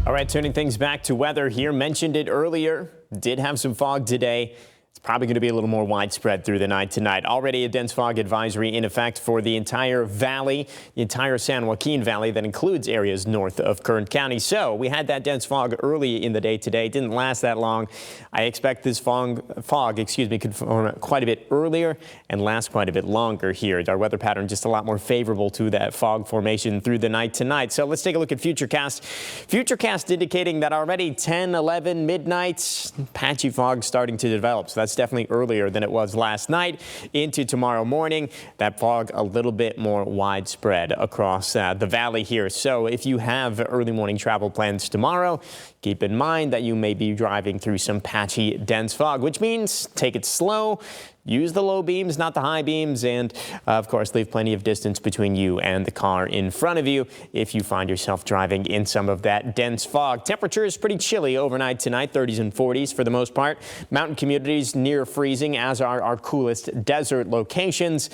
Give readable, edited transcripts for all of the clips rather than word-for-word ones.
All right, turning things back to weather here. Mentioned it earlier. Did have some fog today. It's probably going to be a little more widespread through the night tonight. Already a dense fog advisory in effect for the entire valley, the entire San Joaquin Valley that includes areas north of Kern County. So we had that dense fog early in the day today. It didn't last that long. I expect this fog, could form quite a bit earlier and last quite a bit longer here. Our weather pattern just a lot more favorable to that fog formation through the night tonight. So let's take a look at Futurecast. Futurecast indicating that already 10, 11, midnight, patchy fog starting to develop. So that's definitely earlier than it was last night into tomorrow morning. That fog a little bit more widespread across the valley here. So if you have early morning travel plans tomorrow, keep in mind that you may be driving through some patchy, dense fog, which means take it slow. Use the low beams, not the high beams, and of course, leave plenty of distance between you and the car in front of you if you find yourself driving in some of that dense fog. Temperature is pretty chilly overnight tonight, 30s and 40s for the most part. Mountain communities near freezing, as are our coolest desert locations.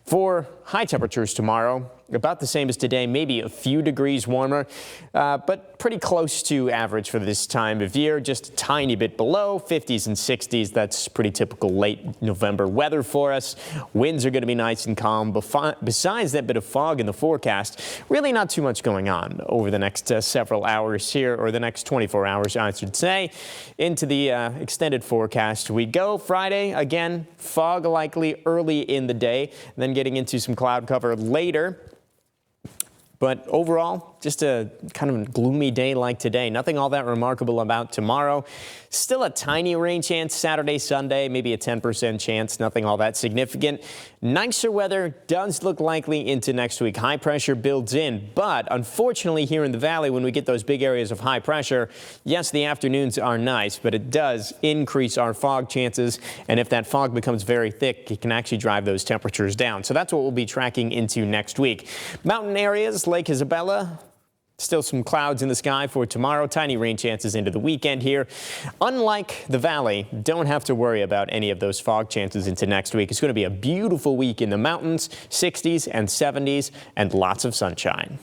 For high temperatures tomorrow, about the same as today, maybe a few degrees warmer, but pretty close to average for this time of year, just a tiny bit below 50s and 60s. That's pretty typical late November weather for us. Winds are going to be nice and calm. Besides that bit of fog in the forecast, really not too much going on over the next several hours here, or the next 24 hours, I should say. Into the extended forecast we go. Friday, again, fog likely early in the day, then getting into some cloud cover later. But overall, just a kind of gloomy day like today. Nothing all that remarkable about tomorrow. Still a tiny rain chance Saturday, Sunday, maybe a 10% chance. Nothing all that significant. Nicer weather does look likely into next week. High pressure builds in, but unfortunately here in the valley, when we get those big areas of high pressure, yes, the afternoons are nice, but it does increase our fog chances. And if that fog becomes very thick, it can actually drive those temperatures down. So that's what we'll be tracking into next week. Mountain areas, Lake Isabella. Still some clouds in the sky for tomorrow. Tiny rain chances into the weekend here. Unlike the valley, don't have to worry about any of those fog chances into next week. It's going to be a beautiful week in the mountains, 60s and 70s, and lots of sunshine.